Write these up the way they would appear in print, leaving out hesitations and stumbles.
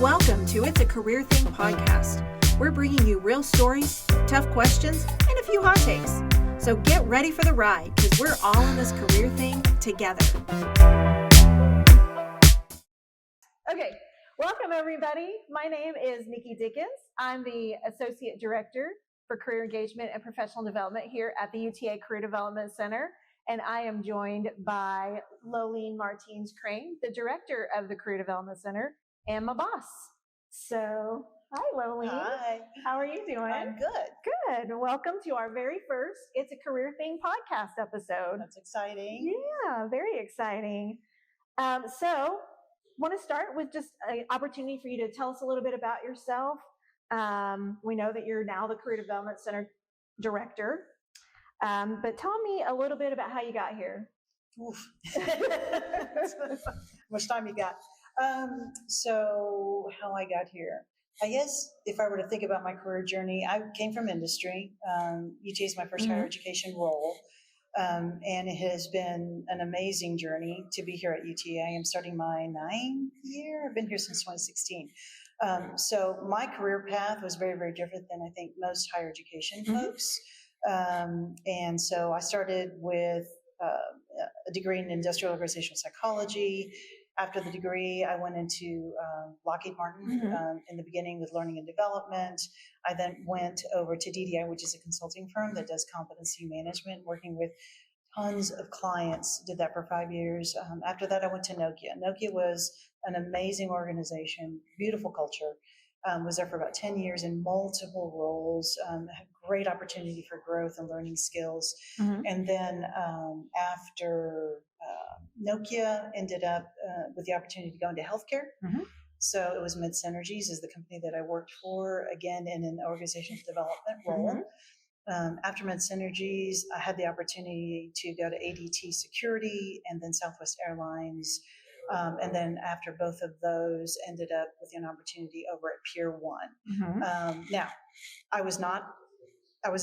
Welcome to It's a Career Thing podcast. We're bringing you real stories, tough questions, and a few hot takes. So get ready for the ride because we're all in this career thing together. Okay, welcome everybody. My name is Nikki Dickens. I'm the Associate Director for Career Engagement and Professional Development here at the UTA Career Development Center. And I am joined by Lolene Martins Crane, the Director of the Career Development Center, and my boss. So, hi Lolene. Hi. How are you doing? I'm good. Good. Welcome to our very first It's a Career Thing podcast episode. That's exciting. Yeah, very exciting. So, want to start with just an opportunity for you to tell us a little bit about yourself. We know that you're now the Career Development Center Director, but tell me a little bit about how you got here. Oof. How much time you got? So how I got here. I guess if I were to think about my career journey, I came from industry. UTA is my first higher education role. And it has been an amazing journey to be here at UTA. I'm starting my 9th year. I've been here since 2016. So my career path was very, very different than I think most higher education folks. And so I started with a degree in industrial organizational psychology. After the degree, I went into Lockheed Martin in the beginning with learning and development. I then went over to DDI, which is a consulting firm that does competency management, working with tons of clients. Did that for 5 years. After that, I went to Nokia. Nokia was an amazing organization, beautiful culture. Was there for about 10 years in multiple roles, had great opportunity for growth and learning skills. And then after Nokia, ended up with the opportunity to go into healthcare. So it was MedSynergies is the company that I worked for, again, in an organizational development role. After MedSynergies, I had the opportunity to go to ADT Security and then Southwest Airlines. And then after both of those, ended up with an opportunity over at Pier 1. Now, I was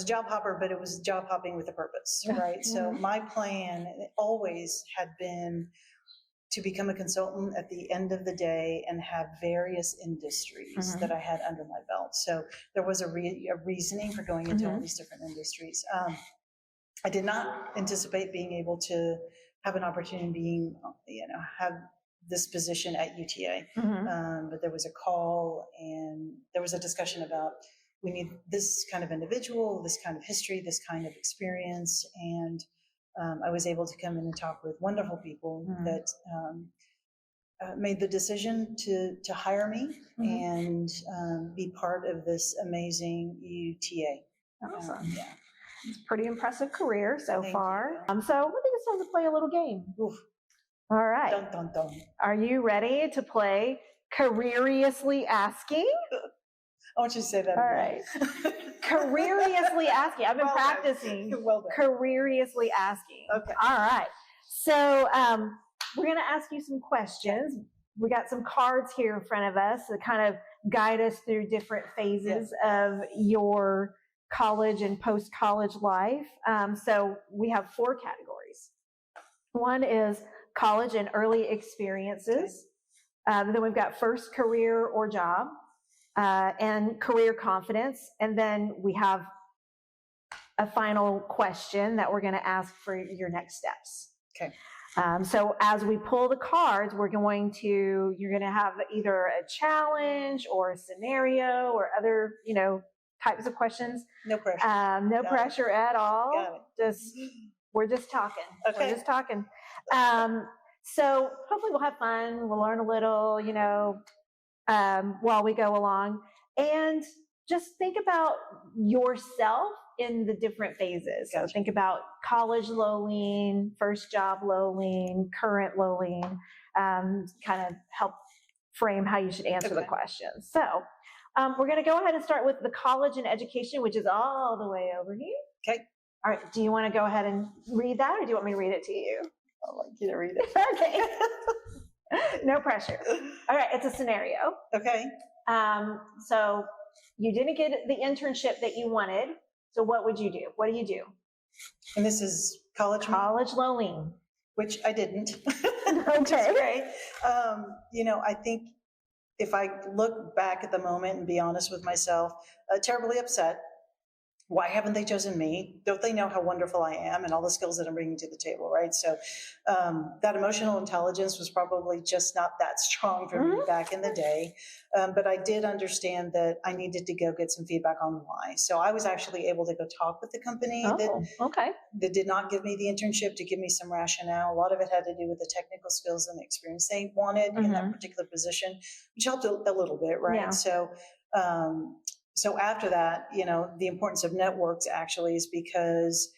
a job hopper, but it was job hopping with a purpose, right? So my plan always had been to become a consultant at the end of the day and have various industries that I had under my belt. So there was a reasoning for going into all these different industries. I did not anticipate being able to have an opportunity have this position at UTA. But there was a call and there was a discussion about we need this kind of individual, this kind of history, this kind of experience. And I was able to come in and talk with wonderful people that made the decision to hire me and be part of this amazing UTA. Awesome. Yeah. It's a pretty impressive career so far. So I think it's time to play a little game. Oof. All right. Dun, dun, dun. Are you ready to play Careeriously Asking? I want you to say that. All right. Careeriously Asking. I've been practicing. Well done. Careeriously Asking. Okay. All right. So we're going to ask you some questions. We got some cards here in front of us that kind of guide us through different phases of your college and post-college life. So we have 4 categories. One is college and early experiences. Then we've got first career or job, and career confidence. And then we have a final question that we're going to ask for your next steps. Okay. So as we pull the cards, you're going to have either a challenge or a scenario or other, types of questions. No pressure. No pressure at all. Got it. We're just talking. Okay. We're just talking. So hopefully we'll have fun. We'll learn a little, while we go along. And just think about yourself in the different phases. Gotcha. So think about college Lolene, first job Lolene, current Lolene, kind of help frame how you should answer the questions. So we're going to go ahead and start with the college and education, which is all the way over here. Okay. All right. Do you want to go ahead and read that, or do you want me to read it to you? I'd like you to read it. Okay. No pressure. All right. It's a scenario. Okay. So you didn't get the internship that you wanted. So what would you do? What do you do? And this is college? College Lolene. which I didn't. Okay. Which is great. I think if I look back at the moment and be honest with myself, terribly upset. Why haven't they chosen me? Don't they know how wonderful I am and all the skills that I'm bringing to the table, right? So that emotional intelligence was probably just not that strong for me back in the day. But I did understand that I needed to go get some feedback on why. So I was actually able to go talk with the company Okay. that did not give me the internship to give me some rationale. A lot of it had to do with the technical skills and the experience they wanted in that particular position, which helped a little bit, right? Yeah. So after that, the importance of networks actually is because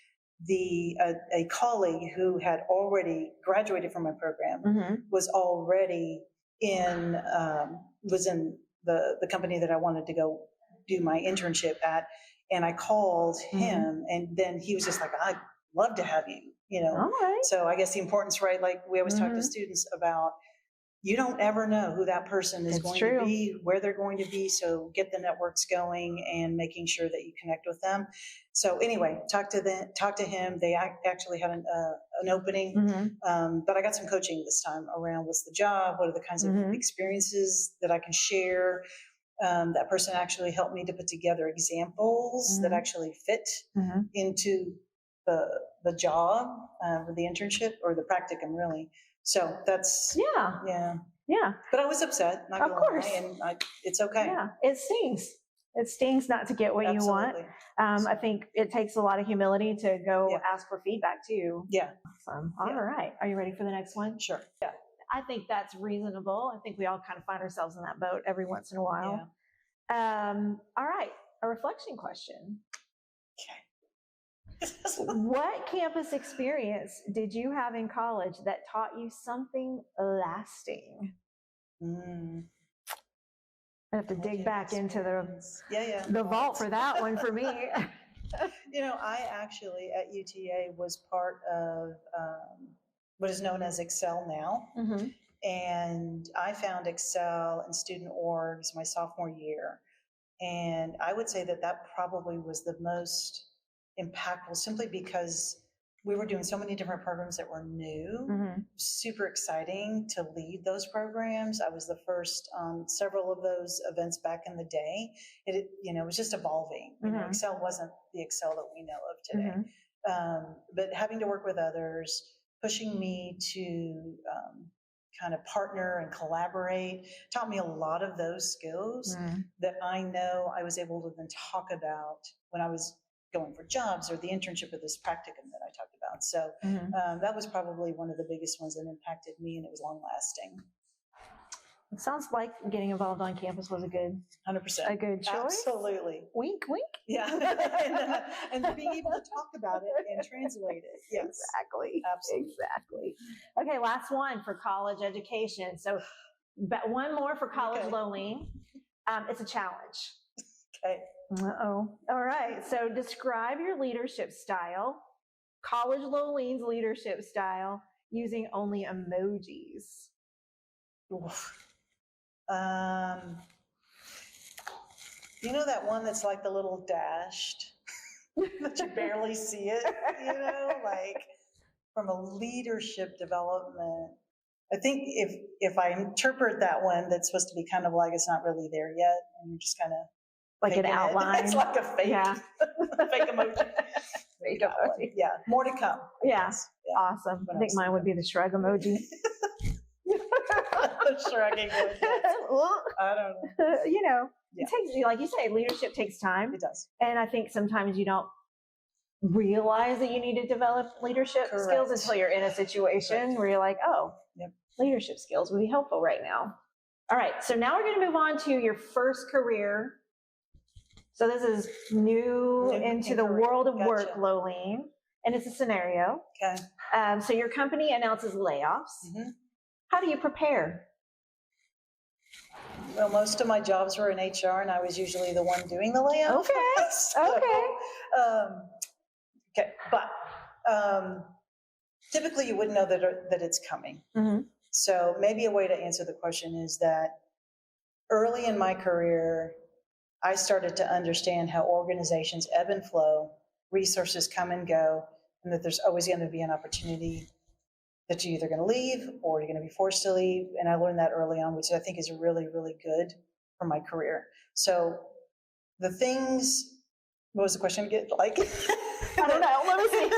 a colleague who had already graduated from my program was already was in the company that I wanted to go do my internship at. And I called him, and then he was just like, I'd love to have you, All right. So I guess the importance, right? Like we always talk to students about, you don't ever know who that person is going to be, where they're going to be. So get the networks going and making sure that you connect with them. So anyway, talk to him. They actually had an opening, but I got some coaching this time around what's the job, what are the kinds of experiences that I can share. That person actually helped me to put together examples that actually fit into the job, or the internship or the practicum, really. So that's, yeah. But I was upset, not gonna lie, and it's okay. Yeah, it stings. It stings not to get what you want. I think it takes a lot of humility to go ask for feedback too. Yeah. Awesome. All right. Are you ready for the next one? Sure. Yeah. I think that's reasonable. I think we all kind of find ourselves in that boat every once in a while. All right. A reflection question. Okay. What campus experience did you have in college that taught you something lasting? I have to dig back into the vault for that one for me. I actually at UTA was part of what is known as Excel now. And I found Excel in student orgs my sophomore year. And I would say that probably was the most impactful, simply because we were doing so many different programs that were new, super exciting to lead those programs. I was the first on several of those events back in the day. It was just evolving. Excel wasn't the Excel that we know of today. But having to work with others, pushing me to kind of partner and collaborate, taught me a lot of those skills that I know I was able to then talk about when I was going for jobs or the internship or this practicum that I talked about. So that was probably one of the biggest ones that impacted me, and it was long lasting. It sounds like getting involved on campus was a good 100%. A good choice. Absolutely. Wink, wink. Yeah. and being able to talk about it and translate it. Yes. Exactly. Absolutely. Exactly. Okay, last one for college education. So one more for College Lowleen. It's a challenge. Okay. Uh-oh. All right. So describe your leadership style, College Lowleen's leadership style, using only emojis. That one that's like the little dashed that you barely see it, like from a leadership development. I think if I interpret that one, that's supposed to be kind of like it's not really there yet, and you're just kind of like an outline. It's like a fake, fake emoji. Fake emoji. Yeah, more to come. Yeah, awesome. I think mine would be the shrug emoji. The shrugging emoji. I don't know. It takes, like you say, leadership takes time. It does. And I think sometimes you don't realize that you need to develop leadership skills until you're in a situation where you're like, leadership skills would be helpful right now. All right, so now we're going to move on to your first career. So this is new into the world of work, Lowleen, and it's a scenario. Okay. So your company announces layoffs. How do you prepare? Well, most of my jobs were in HR, and I was usually the one doing the layoff. Okay. But typically you wouldn't know that it's coming. So maybe a way to answer the question is that early in my career, I started to understand how organizations ebb and flow, resources come and go, and that there's always going to be an opportunity that you're either going to leave or you're going to be forced to leave. And I learned that early on, which I think is really, really good for my career. So the things, what was the question again? Like, I don't know. Let me see.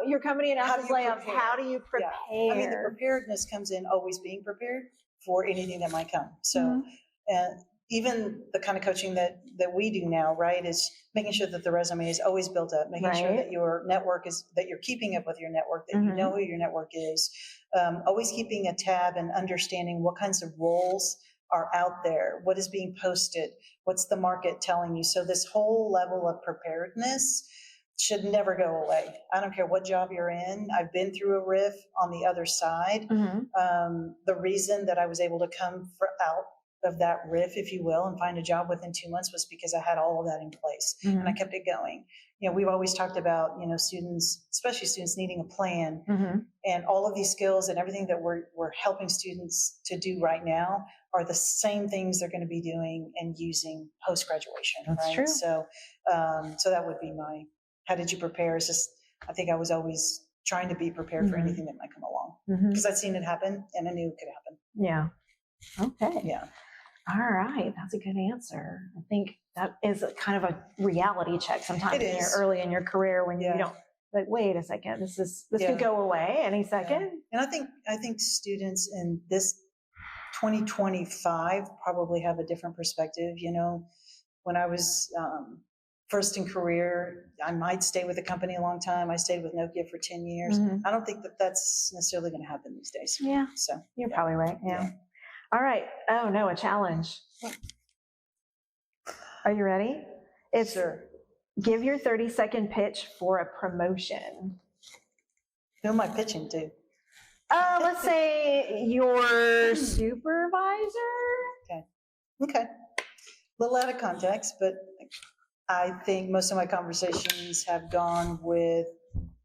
Your company announces layoffs. How do you prepare? I mean, the preparedness comes in always being prepared for anything that might come. So, and even the kind of coaching that we do now, right, is making sure that the resume is always built up, making sure that your network is, that you're keeping up with your network, that you know who your network is, always keeping a tab and understanding what kinds of roles are out there, what is being posted, what's the market telling you. So this whole level of preparedness should never go away. I don't care what job you're in. I've been through a RIF on the other side. The reason that I was able to come out of that RIF, if you will, and find a job within 2 months was because I had all of that in place and I kept it going. You know, we've always talked about, you know, students, especially students needing a plan and all of these skills and everything that we're helping students to do right now are the same things they're going to be doing and using post-graduation. That's true. So, so that would be my, how did you prepare? It's just, I think I was always trying to be prepared for anything that might come along because I'd seen it happen and I knew it could happen. Yeah. Okay. Yeah. All right. That's a good answer. I think that is a kind of a reality check sometimes when you're early in your career when you don't, like, wait a second, this could go away any second. And I think students in this 2025 probably have a different perspective. You know, when I was first in career, I might stay with a company a long time. I stayed with Nokia for 10 years. I don't think that that's necessarily going to happen these days. Yeah. So you're probably right. Yeah. All right. Oh no, a challenge. Are you ready? It's give your 30-second pitch for a promotion. Who am I pitching to? Let's say your supervisor. Okay. A little out of context, but I think most of my conversations have gone with,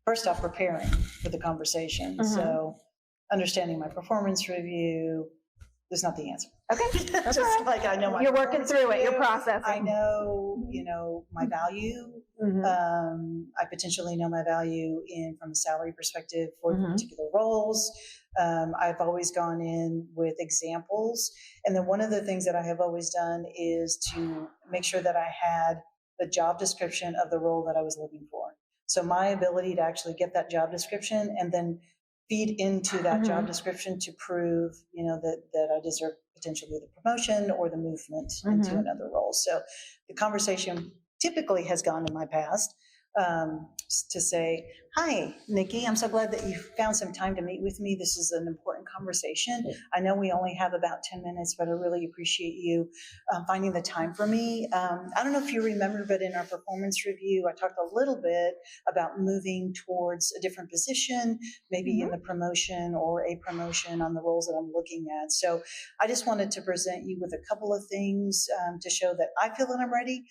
first off, preparing for the conversation. So understanding my performance review is not the answer. Okay. Just like I know my You're working through it. You're processing. I know, you know, my value. I potentially know my value from a salary perspective for the particular roles. I've always gone in with examples. And then one of the things that I have always done is to make sure that I had the job description of the role that I was looking for. So my ability to actually get that job description and then feed into that job description to prove, you know, that I deserve potentially the promotion or the movement into another role. So the conversation typically has gone in my past to say, hi, Nikki, I'm so glad that you found some time to meet with me. This is an important conversation. I know we only have about 10 minutes, but I really appreciate you finding the time for me. I don't know if you remember, but in our performance review, I talked a little bit about moving towards a different position, maybe in the promotion or a promotion on the roles that I'm looking at. So I just wanted to present you with a couple of things to show that I feel that I'm ready.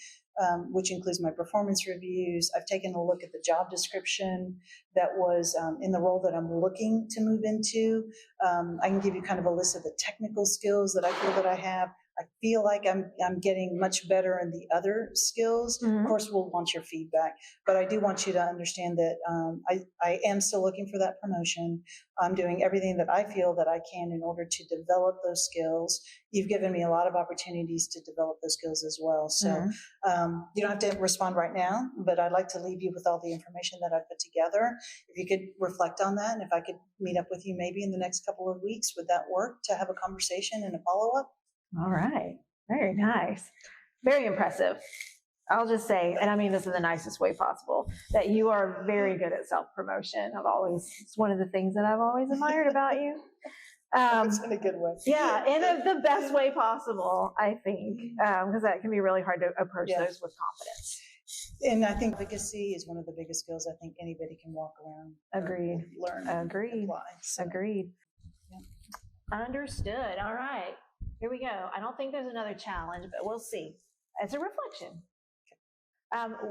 Which includes my performance reviews. I've taken a look at the job description that was in the role that I'm looking to move into. I can give you kind of a list of the technical skills that I feel that I have. I feel like I'm getting much better in the other skills. Of course, we'll want your feedback, but I do want you to understand that I am still looking for that promotion. I'm doing everything that I feel that I can in order to develop those skills. You've given me a lot of opportunities to develop those skills as well. So you don't have to respond right now, but I'd like to leave you with all the information that I've put together. If you could reflect on that, and if I could meet up with you maybe in the next couple of weeks, would that work to have a conversation and a follow-up? All right. Very nice. Very impressive. I'll just say, and I mean this in the nicest way possible, that you are very good at self-promotion. It's one of the things that I've always admired about you. It's in a good way. Yeah, in the best way possible, I think, because that can be really hard to approach those with confidence. And I think advocacy is one of the biggest skills I think anybody can walk around. Agreed. Learn. Agreed. Apply, so. Agreed. Yeah. Understood. All right. Here we go. I don't think there's another challenge, but we'll see. It's a reflection.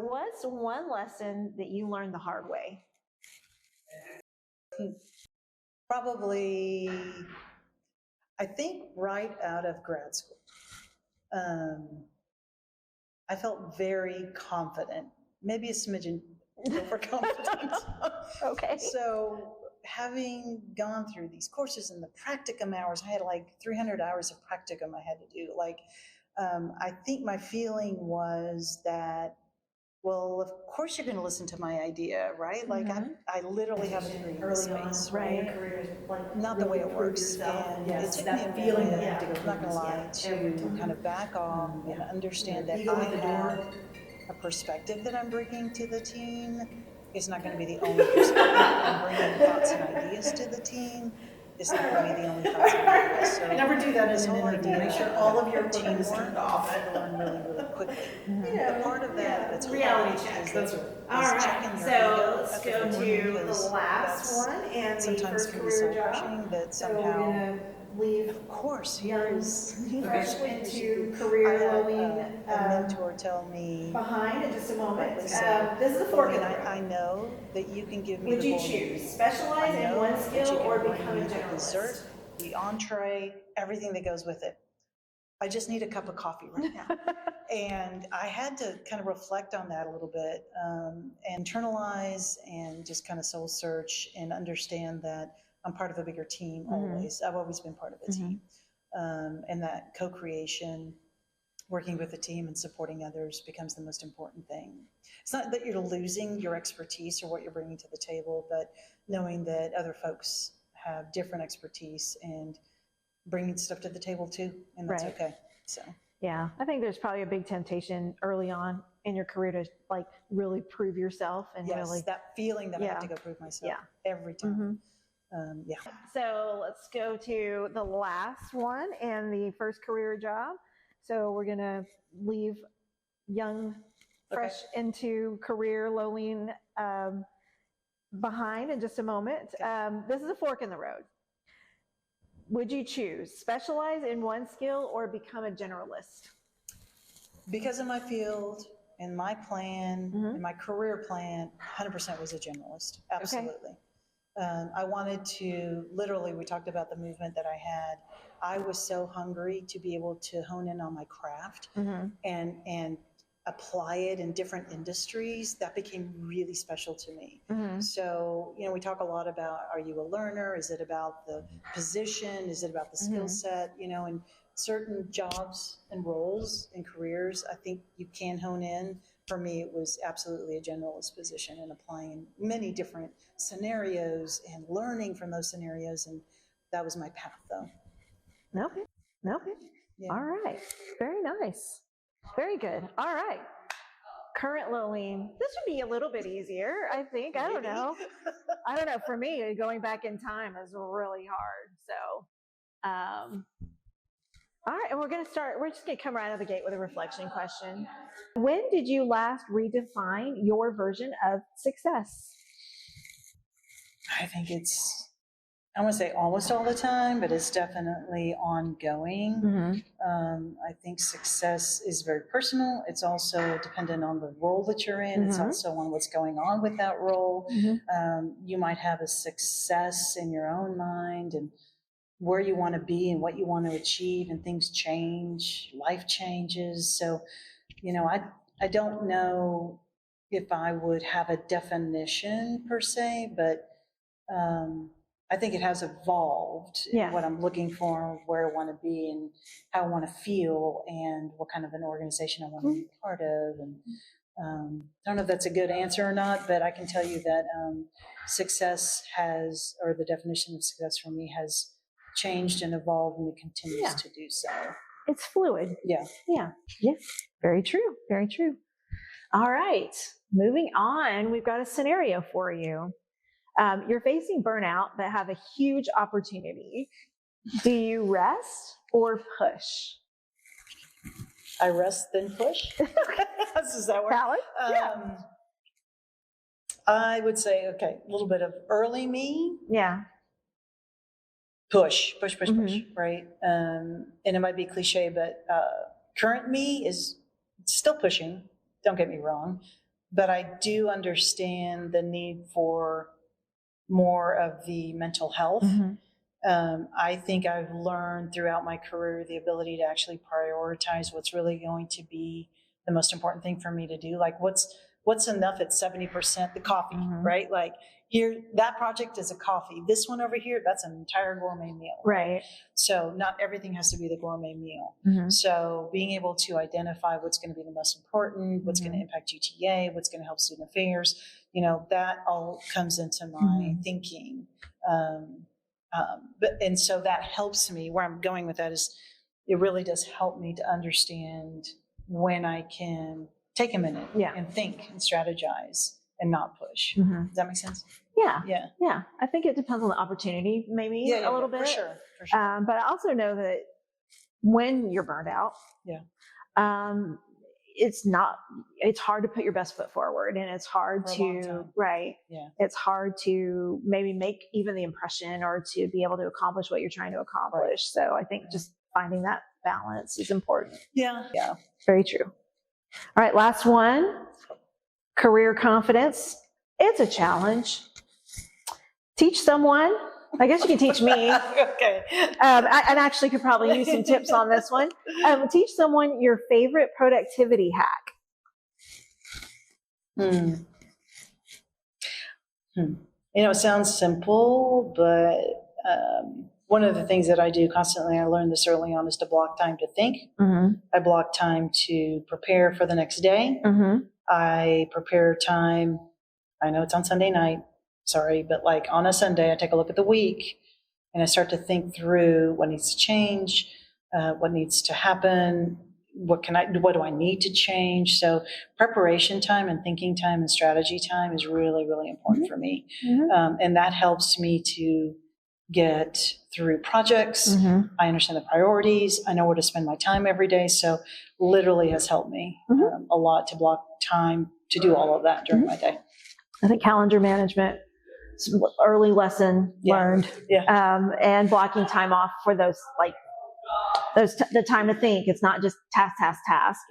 What's one lesson that you learned the hard way? Probably, I think right out of grad school. I felt very confident, maybe a smidgen overconfident. Okay. So having gone through these courses and the practicum hours, I had like 300 hours of practicum I had to do. Like, I think my feeling was that, well, of course you're going to listen to my idea, right? Like, I literally have a degree in this space, right? Not the way it works. And it took me a feeling that I'm not going to lie, to kind of back off and understand that I have a perspective that I'm bringing to the team. It's not going to be the only perspective. I'm bringing thoughts and ideas to the team. It's not going to be the only thoughts and ideas. So Never do that this in an whole interview. idea Make sure all of your of equipment is teamwork, turned off. I had to learn really, really quickly. Yeah, The part of that that's reality hard check. is That's that- right. is All right, checking your so ego let's at the go beginning, to the because last that's one and the sometimes first can be career job. soul-crushing, that So we're somehow, gonna leave of course, young, here is fresh here's into I career had learning a mentor tell me, behind in just a moment. Listen, This is a fork in the I road. know that you can give me Would the you bolognese. choose specialize I in know one that you skill can or bring become a me the dessert, generalist? the entree, everything that goes with it. I just need a cup of coffee right now. And I had to kind of reflect on that a little bit, internalize and just kind of soul search and understand that I'm part of a bigger team always. I've always been part of a team. And that co-creation, working with a team and supporting others becomes the most important thing. It's not that you're losing your expertise or what you're bringing to the table, but knowing that other folks have different expertise and bringing stuff to the table too, and that's Right. okay. So Yeah, I think there's probably a big temptation early on in your career to like really prove yourself and yes, really. that feeling that I have Yeah. to go prove myself Yeah. every time. Yeah. So let's go to the last one and the first career job. So we're gonna leave young, fresh into career Lowleen behind in just a moment. This is a fork in the road. Would you choose specialize in one skill or become a generalist? Because of my field and my plan and my career plan, 100% was a generalist. Absolutely. I wanted to, literally, we talked about the movement that I had. I was so hungry to be able to hone in on my craft and apply it in different industries. That became really special to me. So, you know, we talk a lot about, are you a learner? Is it about the position? Is it about the skill set? You know, and certain jobs and roles and careers, I think you can hone in. For me, it was absolutely a generalist position and applying many different scenarios and learning from those scenarios. And that was my path, though. Okay. Yeah. All right. Very nice. Very good. All right. Current Lowleen. This should be a little bit easier, I think. I don't know. For me, going back in time is really hard. So, all right. And we're just going to come right out of the gate with a reflection question. When did you last redefine your version of success? I think I want to say almost all the time, but it's definitely ongoing. I think success is very personal. It's also dependent on the role that you're in. It's also on what's going on with that role. You might have a success in your own mind and where you want to be and what you want to achieve, and things change, life changes. So, you know, I don't know if I would have a definition per se, but I think it has evolved in what I'm looking for, where I want to be and how I want to feel and what kind of an organization I want to be part of. And I don't know if that's a good answer or not, but I can tell you that success has, or the definition of success for me has changed and evolved, and it continues to do so. It's fluid. Yeah. Very true. Very true. All right. Moving on, we've got a scenario for you. You're facing burnout, but have a huge opportunity. Do you rest or push? I rest, then push. Does that work? Valid? I would say, okay, a little bit of early me. Yeah. Push, right? And it might be cliche, but current me is still pushing. Don't get me wrong. But I do understand the need for more of the mental health. I think I've learned throughout my career the ability to actually prioritize what's really going to be the most important thing for me to do. Like what's what's enough at 70%, the coffee, Mhm. right? Like here, that project is a coffee. This one over here, that's an entire gourmet meal. Right. So not everything has to be the gourmet meal. Mhm. So being able to identify what's going to be the most important, what's going to Mhm. impact UTA, what's going to help student affairs, that all comes into my thinking. And so that helps me. Where I'm going with that is it really does help me to understand when I can take a minute Yeah. and think and strategize and not push. Mhm. Does that make sense? Yeah. Yeah. Yeah. I think it depends on the opportunity, maybe a little bit. For sure. For sure. But I also know that when you're burned out, Yeah. it's hard to put your best foot forward, and it's hard For a long to, time. right. Yeah. It's hard to maybe make even the impression or to be able to accomplish what you're trying to accomplish. Right. So I think just finding that balance is important. Yeah. Yeah. Very true. All right. Last one, career confidence. It's a challenge. Teach someone. I guess you can teach me. Okay. I actually could probably use some tips on this one. Teach someone your favorite productivity hack. It sounds simple, but one of the things that I do constantly, I learned this early on, is to block time to think. Mm-hmm. I block time to prepare for the next day. Mm-hmm. I prepare time. I know it's on Sunday night. Sorry, but like on a Sunday, I take a look at the week and I start to think through what needs to change, what needs to happen, what do I need to change? So preparation time and thinking time and strategy time is really, really important for me. Mm-hmm. And that helps me to get through projects. Mm-hmm. I understand the priorities. I know where to spend my time every day. So literally has helped me a lot to block time to do all of that during my day. I think calendar management, early lesson learned, and blocking time off for those the time to think. It's not just task.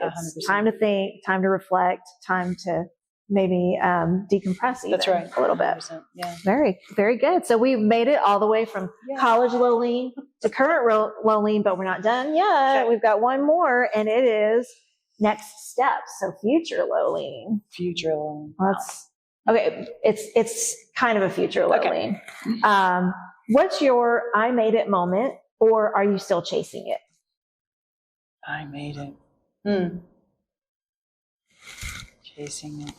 It's 100%. time to think, time to reflect, time to maybe decompress even a little bit. Yeah. Very, very good. So we've made it all the way from college Lolene to current Lolene, but we're not done yet. Okay. We've got one more, and it is next steps. So future Lolene. Future Lolene. Okay, it's kind of a future Lolene. Okay. What's your I made it moment, or are you still chasing it? I made it. Chasing it.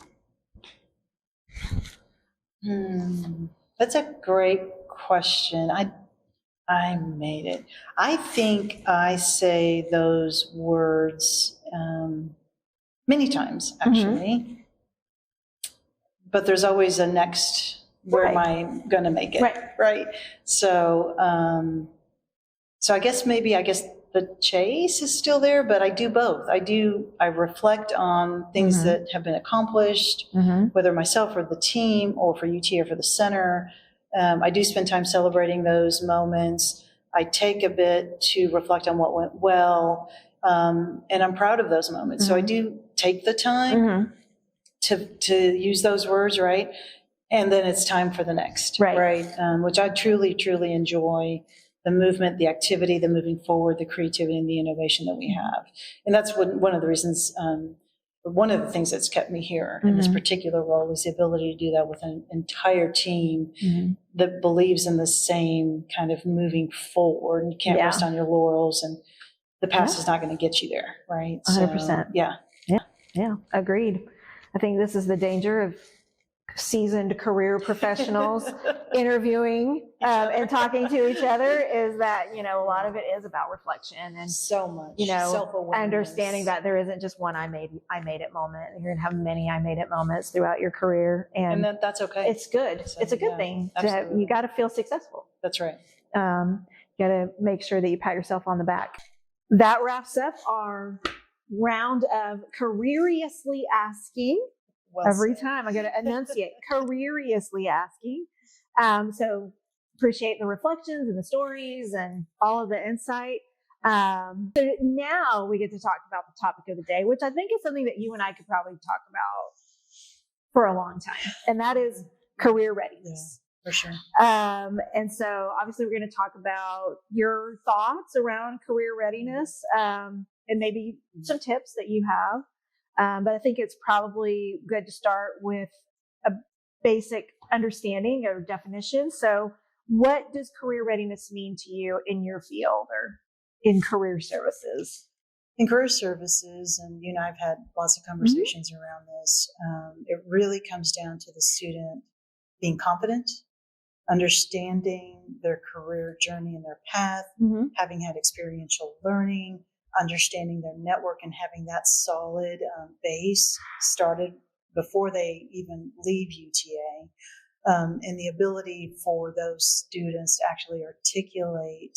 That's a great question. I made it. I think I say those words many times, actually. But there's always a next, where am I going to make it? Right. So, I guess the chase is still there, but I do both. I reflect on things that have been accomplished, whether myself or the team or for UT or for the center. I do spend time celebrating those moments. I take a bit to reflect on what went well. And I'm proud of those moments. So I do take the time to use those words, right? And then it's time for the next, right? Which I truly, truly enjoy. The movement, the activity, the moving forward, the creativity, and the innovation that we have. And that's one of the reasons, one of the things that's kept me here in this particular role is the ability to do that with an entire team that believes in the same kind of moving forward. You can't rest on your laurels, and the past is not going to get you there, right? 100%. Yeah. Agreed. I think this is the danger of seasoned career professionals interviewing and talking to each other, is that a lot of it is about reflection and so much self-awareness, understanding that there isn't just one I made it moment. You're gonna have many I made it moments throughout your career, and that's okay. It's good. So, it's a good thing. You got to feel successful. That's right. You got to make sure that you pat yourself on the back. That wraps up our round of careeriously asking. Every time I got to enunciate, careeriously asking. So appreciate the reflections and the stories and all of the insight. So now we get to talk about the topic of the day, which I think is something that you and I could probably talk about for a long time, and that is career readiness. For sure. And so obviously we're going to talk about your thoughts around career readiness, and maybe some tips that you have. But I think it's probably good to start with a basic understanding or definition. So what does career readiness mean to you in your field or in career services? In career services, and you and I have had lots of conversations around this, it really comes down to the student being confident, understanding their career journey and their path, having had experiential learning, understanding their network and having that solid base started before they even leave UTA, and the ability for those students to actually articulate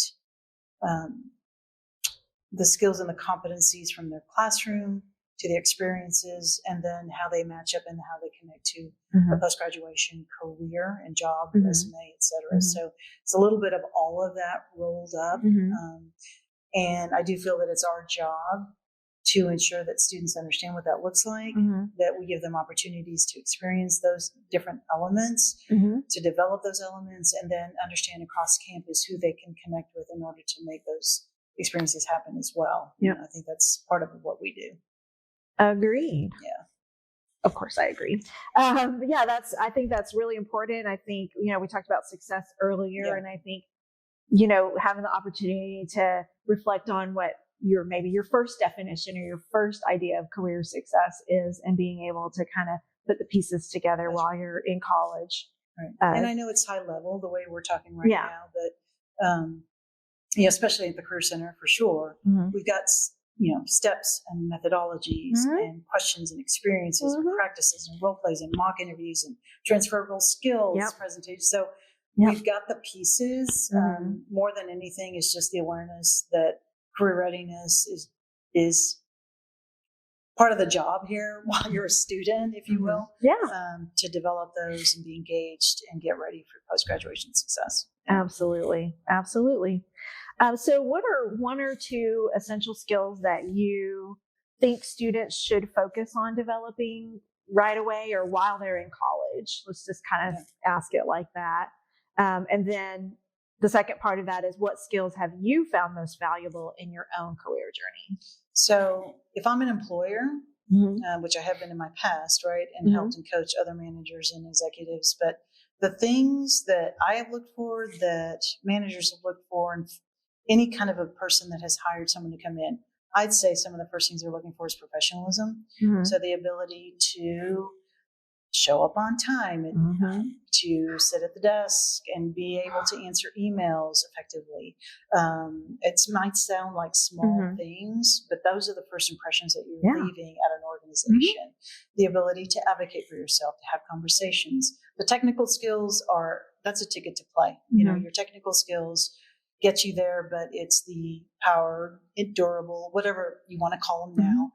the skills and the competencies from their classroom to the experiences, and then how they match up and how they connect to the post-graduation career and job resume, et cetera. So it's a little bit of all of that rolled up. And I do feel that it's our job to ensure that students understand what that looks like, that we give them opportunities to experience those different elements, to develop those elements, and then understand across campus who they can connect with in order to make those experiences happen as well. Yeah. I think that's part of what we do. Agreed. Yeah. Of course, I agree. Yeah, I think that's really important. I think, we talked about success earlier, and I think, having the opportunity to reflect on what maybe your first definition or your first idea of career success is, and being able to kind of put the pieces together while you're in college. Right. And I know it's high level the way we're talking right now, but especially at the Career Center for sure, we've got steps and methodologies and questions and experiences and practices and role plays and mock interviews and transferable skills presentations. So we've got the pieces. More than anything, it's just the awareness that career readiness is part of the job here while you're a student, if you will. To develop those and be engaged and get ready for post-graduation success. Absolutely. So what are one or two essential skills that you think students should focus on developing right away or while they're in college? Let's just kind of ask it like that. And then the second part of that is, what skills have you found most valuable in your own career journey? So if I'm an employer, which I have been in my past, right, and helped and coached other managers and executives, but the things that I have looked for, that managers have looked for, and any kind of a person that has hired someone to come in, I'd say some of the first things they're looking for is professionalism. So the ability to show up on time, and to sit at the desk and be able to answer emails effectively. It might sound like small things, but those are the first impressions that you're leaving at an organization. The ability to advocate for yourself, to have conversations. The technical skills that's a ticket to play. Your technical skills get you there, but it's the power, durable, whatever you want to call them now,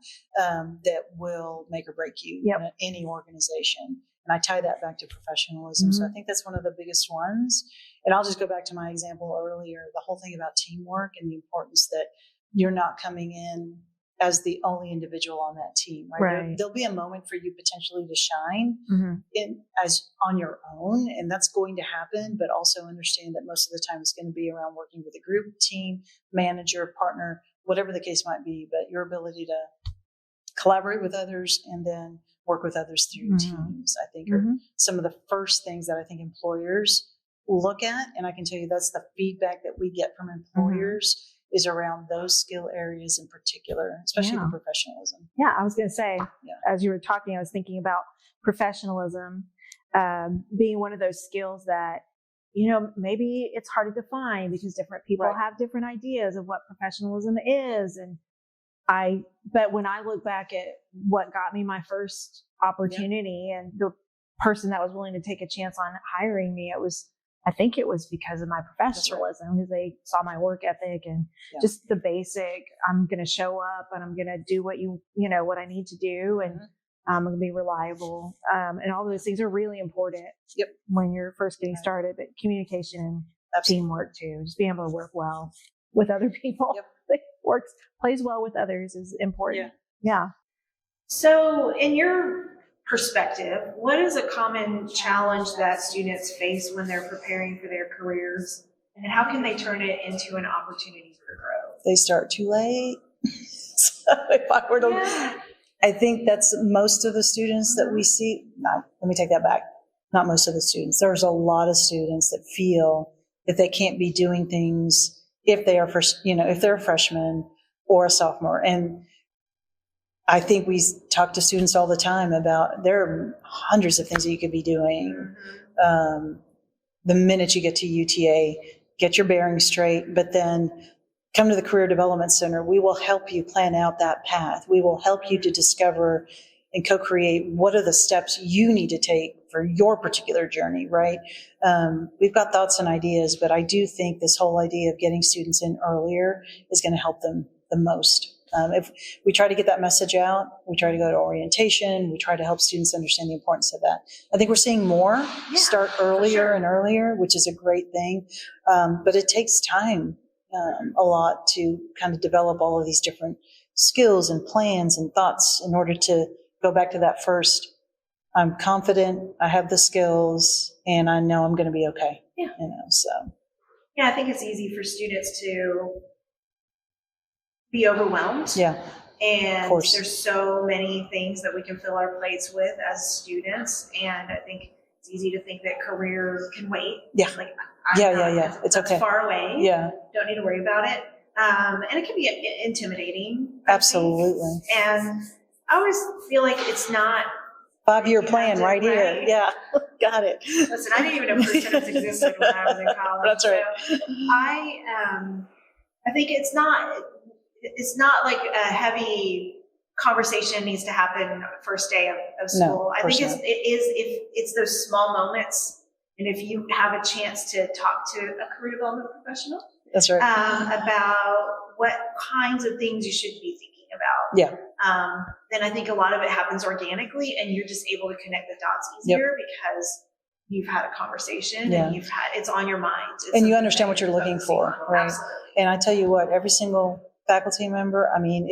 that will make or break you in any organization. And I tie that back to professionalism. So I think that's one of the biggest ones. And I'll just go back to my example earlier, the whole thing about teamwork and the importance that you're not coming in as the only individual on that team, right? There'll be a moment for you potentially to shine as on your own, and that's going to happen, but also understand that most of the time it's going to be around working with a group, team, manager, partner, whatever the case might be, but your ability to collaborate with others and then work with others through teams, I think are some of the first things that I think employers look at. And I can tell you that's the feedback that we get from employers is around those skill areas in particular, especially the professionalism. Yeah, I was going to say, as you were talking, I was thinking about professionalism being one of those skills that, maybe it's hard to define because different people have different ideas of what professionalism is. But when I look back at what got me my first opportunity and the person that was willing to take a chance on hiring me, I think it was because of my professionalism, because they saw my work ethic and just the basic, I'm going to show up and I'm going to do what I need to do. And I'm going to be reliable. And all those things are really important when you're first getting started, but communication and teamwork too, just being able to work well with other people. Plays well with others is important. Yeah. So in your perspective, what is a common challenge that students face when they're preparing for their careers, and how can they turn it into an opportunity for growth? They start too late. So if I were to, I think that's most of the students that we see. No, let me take that back. Not most of the students. There's a lot of students that feel that they can't be doing things if they are if they're a freshman or a sophomore. And I think we talk to students all the time about there are hundreds of things that you could be doing. The minute you get to UTA, get your bearings straight, but then come to the Career Development Center. We will help you plan out that path. We will help you to discover and co-create what are the steps you need to take for your particular journey, right? We've got thoughts and ideas, but I do think this whole idea of getting students in earlier is going to help them the most. If we try to get that message out, we try to go to orientation, we try to help students understand the importance of that. I think we're seeing more start earlier and earlier, which is a great thing. But it takes time a lot to kind of develop all of these different skills and plans and thoughts in order to go back to that first. I'm confident, I have the skills, and I know I'm going to be okay. Yeah. So. Yeah, I think it's easy for students to be overwhelmed. Yeah. And there's so many things that we can fill our plates with as students. And I think it's easy to think that career can wait. Yeah. Like, Yeah. It's okay. Far away. Yeah. Don't need to worry about it. And it can be intimidating. Absolutely. And I always feel like it's not 5-year plan right here. Yeah. Got it. Listen, I didn't even know percentages existed when I was in college. That's right. So I think it's not like a heavy conversation needs to happen first day of school. I think if it's those small moments, and if you have a chance to talk to a career development professional, that's right, about what kinds of things you should be thinking about. Yeah. Then I think a lot of it happens organically, and you're just able to connect the dots easier because you've had a conversation and it's on your mind. And you understand what you're looking for, right? Absolutely. And I tell you what, every single faculty member, I mean,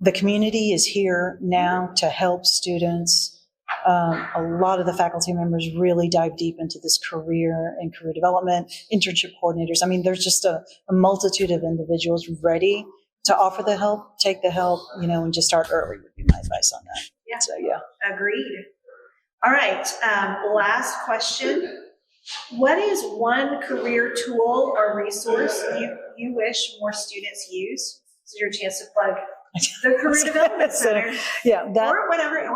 the community is here now to help students. A lot of the faculty members really dive deep into this career and career development, internship coordinators. I mean, there's just a multitude of individuals ready to offer the help, take the help, and just start early would be my advice on that. Yeah. So, yeah. Agreed. All right. Last question. What is one career tool or resource you wish more students use? This is your chance to plug the Career Development Center. Yeah, or whatever.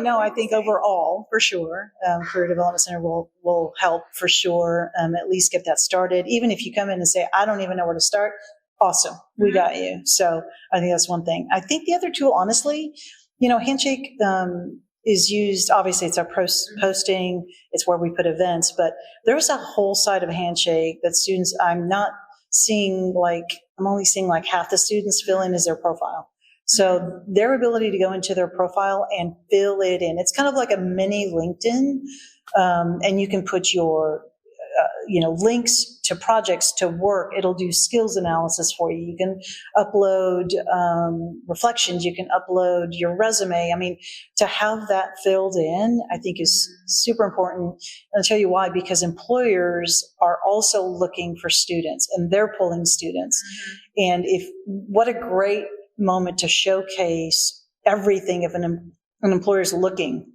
No, I think overall, for sure, Career Development Center will help for sure. At least get that started. Even if you come in and say, I don't even know where to start, awesome, we got you. So I think that's one thing. I think the other tool, honestly, Handshake is used, obviously it's our posting, it's where we put events, but there's a whole side of Handshake that students, I'm only seeing like half the students fill in as their profile. So their ability to go into their profile and fill it in, it's kind of like a mini LinkedIn, and you can put your links to projects, to work. It'll do skills analysis for you. You can upload reflections. You can upload your resume. I mean, to have that filled in, I think is super important. And I'll tell you why, because employers are also looking for students and they're pulling students. And what a great moment to showcase everything if an employer is looking,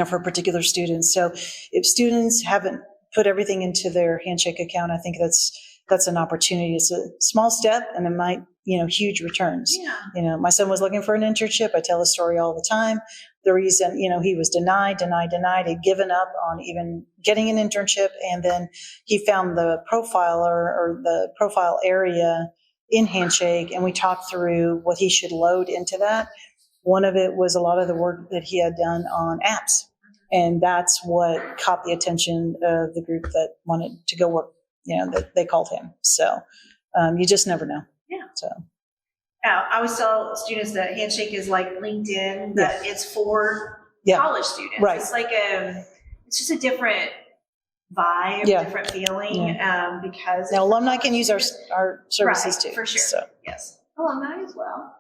for particular students. So if students haven't put everything into their Handshake account, I think that's an opportunity. It's a small step, and it might, huge returns. Yeah. My son was looking for an internship. I tell the story all the time. The reason, he was denied, had given up on even getting an internship, and then he found the profile or the profile area in Handshake, and we talked through what he should load into that. One of it was a lot of the work that he had done on apps. And that's what caught the attention of the group that wanted to go work, that they called him. So you just never know. Yeah. So. I always tell students that Handshake is like LinkedIn, that it's for college students. Right. It's like it's just a different vibe, different feeling, because now alumni can use our services too. For sure. So. Yes. Alumni as well.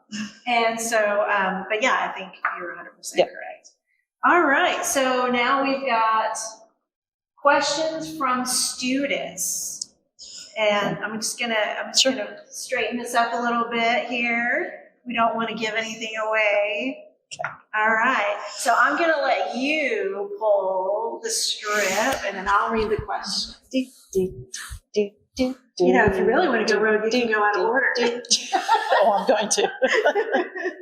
And so, but yeah, I think you're 100% correct. All right, so now we've got questions from students, and I'm just gonna straighten this up a little bit here. We don't want to give anything away. All right. So I'm going to let you pull the strip and then I'll read the question. You know, if you really want to go rogue, you can go out of order. Oh, I'm going to.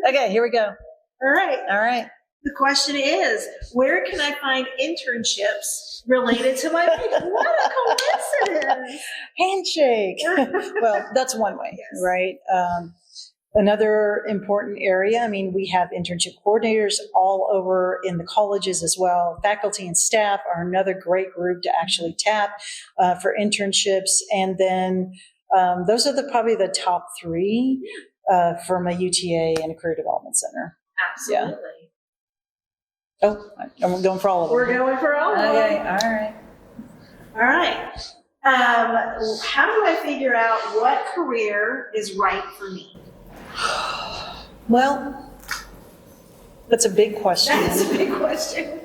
Okay, here we go. All right. All right. The question is, where can I find internships related to my major? What a coincidence. Handshake. Well, that's one way, Yes. right? Another important area, I mean, we have internship coordinators all over in the colleges as well. Faculty and staff are another great group to actually tap for internships. And then those are probably the top three from a UTA and a career development center. Absolutely. Oh, I'm going for all of them. We're going for all of them. Okay, all right. All right. How do I figure out what career is right for me? Well, that's a big question. That's a big question.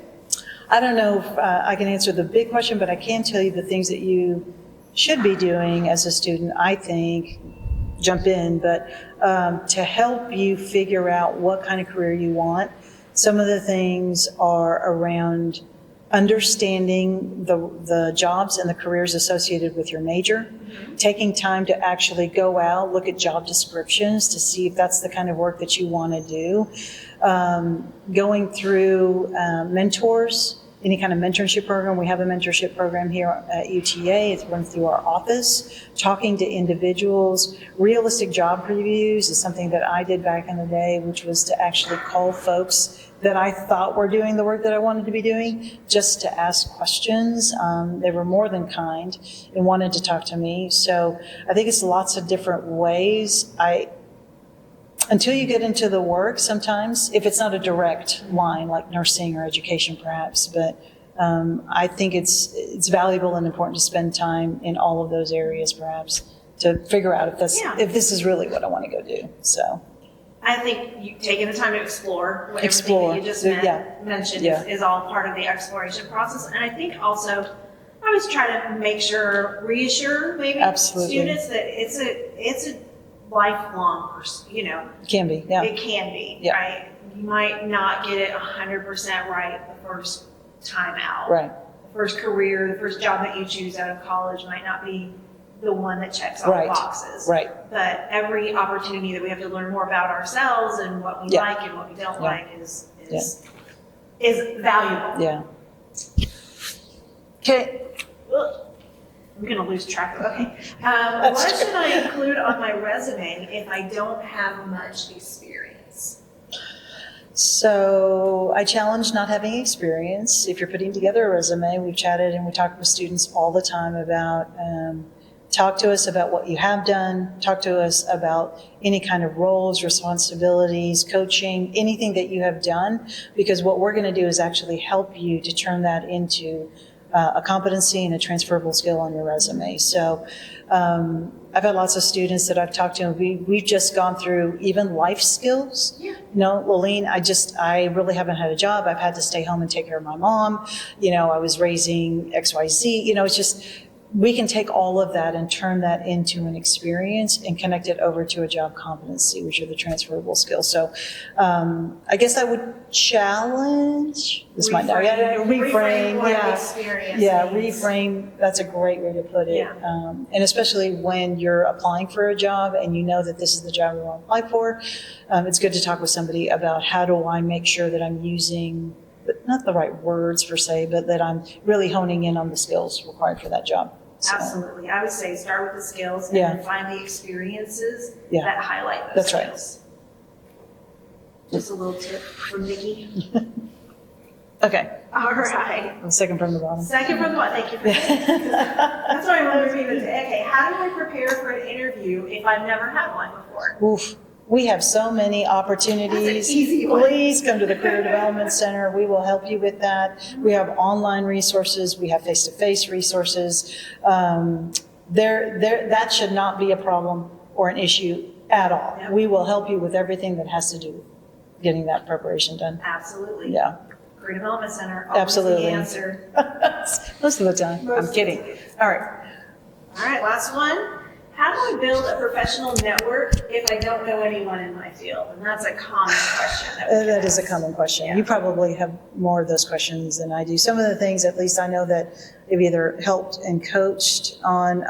I don't know if I can answer the big question, but I can tell you the things that you should be doing as a student, I think, jump in, but to help you figure out what kind of career you want, some of the things are around understanding the jobs and the careers associated with your major, taking time to actually go out, look at job descriptions to see if that's the kind of work that you want to do, going through mentors, any kind of mentorship program. We have a mentorship program here at UTA. It's run through our office, talking to individuals. Realistic job previews is something that I did back in the day, which was to actually call folks that I thought were doing the work that I wanted to be doing, just to ask questions. They were more than kind and wanted to talk to me. So I think it's lots of different ways. Until you get into the work, sometimes, if it's not a direct line like nursing or education perhaps, but I think it's valuable and important to spend time in all of those areas perhaps to figure out if this is really what I want to go do. So I think you taking the time to explore what Explore. everything that you just mentioned Yeah. is all part of the exploration process. And I think also I was trying to reassure maybe Absolutely. students that it's a lifelong, it can be, yeah. it can be, Yeah. right? You might not get it 100% right the first time out. Right, The first career, the first job that you choose out of college might not be the one that checks all Right. the boxes. right. But every opportunity that we have to learn more about ourselves and what we Yeah. like and what we don't Yeah. like is valuable. Yeah. Okay. I'm gonna lose track of. Okay. What true. should I include on my resume if I don't have much experience? So I challenge not having experience. If you're putting together a resume, we've chatted and we talk with students all the time about, talk to us about what you have done, talk to us about any kind of roles, responsibilities, coaching, anything that you have done, because what we're going to do is actually help you to turn that into a competency and a transferable skill on your resume. So I've had lots of students that I've talked to, and we've just gone through even life skills. Yeah. Laleen, I really haven't had a job. I've had to stay home and take care of my mom. I was raising XYZ. It's just, we can take all of that and turn that into an experience and connect it over to a job competency, which are the transferable skills. So I guess I would challenge, reframe, what yeah. experience Yeah, means. reframe, that's a great way to put it. Yeah. And especially when you're applying for a job and you know that this is the job you want to apply for, it's good to talk with somebody about how do I make sure that I'm using, not the right words per se, but that I'm really honing in on the skills required for that job. So, Absolutely. I would say start with the skills and Yeah. then find the experiences Yeah. that highlight those That's right. skills. Just a little tip from Nikki. Okay, All right. second from the bottom. Second from the bottom. Thank you for that. That's what I wanted to read today. Okay, how do I prepare for an interview if I've never had one before? Oof. We have so many opportunities. That's an easy one. Please come to the Career Development Center. We will help you with that. We have online resources. We have face-to-face resources. That should not be a problem or an issue at all. Yep. We will help you with everything that has to do with getting that preparation done. Absolutely. Yeah, Career Development Center, always Absolutely. the answer. most of the time. I'm Most kidding. of the time. All right. All right, last one. How do I build a professional network if I don't know anyone in my field? And that's a common question. That is a common question. Yeah. You probably have more of those questions than I do. Some of the things, at least I know that they've either helped and coached on.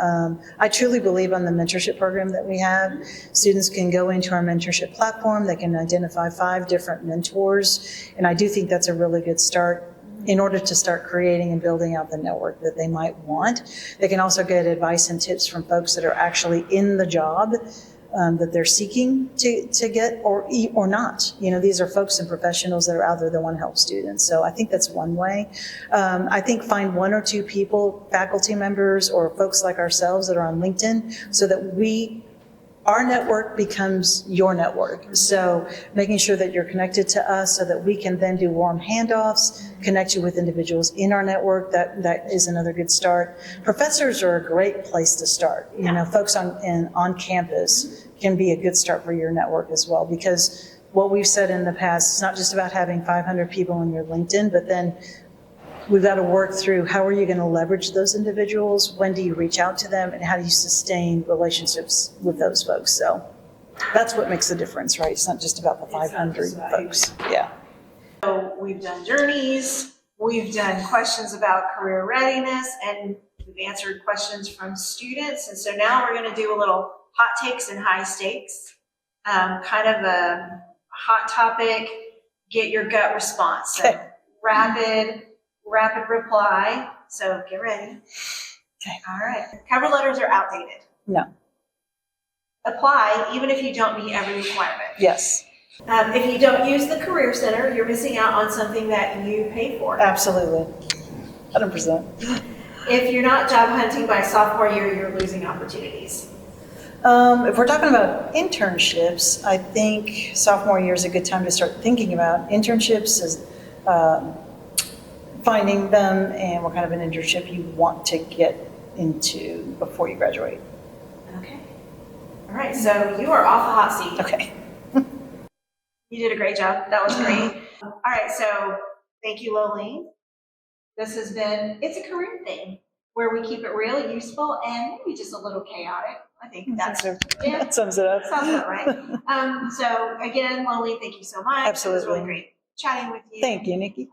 I truly believe on the mentorship program that we have. Students can go into our mentorship platform. They can identify 5 different mentors. And I do think that's a really good start in order to start creating and building out the network that they might want. They can also get advice and tips from folks that are actually in the job that they're seeking to get or not. You know, these are folks and professionals that are out there that want to help students. So I think that's one way. I think find 1 or 2 people, faculty members or folks like ourselves that are on LinkedIn so that our network becomes your network. So making sure that you're connected to us so that we can then do warm handoffs, connect you with individuals in our network. That is another good start. Professors are a great place to start. You know, folks on campus can be a good start for your network as well, because what we've said in the past, it's not just about having 500 people on your LinkedIn, but then we've got to work through how are you going to leverage those individuals? When do you reach out to them? And how do you sustain relationships with those folks? So that's what makes the difference, right? It's not just about the 500 folks. Yeah. So we've done journeys, we've done questions about career readiness, and we've answered questions from students. And so now we're going to do a little hot takes and high stakes, kind of a hot topic, get your gut response. So rapid reply. So get ready. Okay. All right. Cover letters are outdated. No. Apply even if you don't meet every requirement. Yes. If you don't use the Career Center, you're missing out on something that you paid for. Absolutely. 100%. If you're not job hunting by sophomore year, you're losing opportunities. If we're talking about internships, I think sophomore year is a good time to start thinking about internships as finding them and what kind of an internship you want to get into before you graduate. Okay. All right, so you are off the hot seat. Okay. You did a great job. That was great. All right, so thank you, Lolene. This has been, it's a career thing where we keep it real, useful, and maybe just a little chaotic. I think that sums it up. Sounds about right. So again, Lolene, thank you so much. Absolutely. It was really great chatting with you. Thank you, Nikki.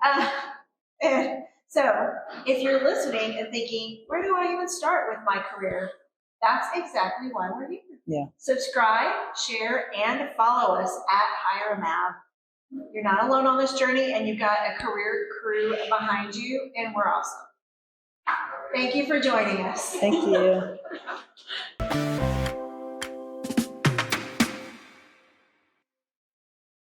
And so if you're listening and thinking, where do I even start with my career? That's exactly why we're here. Yeah. Subscribe, share, and follow us at Hire Mav. You're not alone on this journey, and you've got a career crew behind you, and we're awesome. Thank you for joining us. Thank you.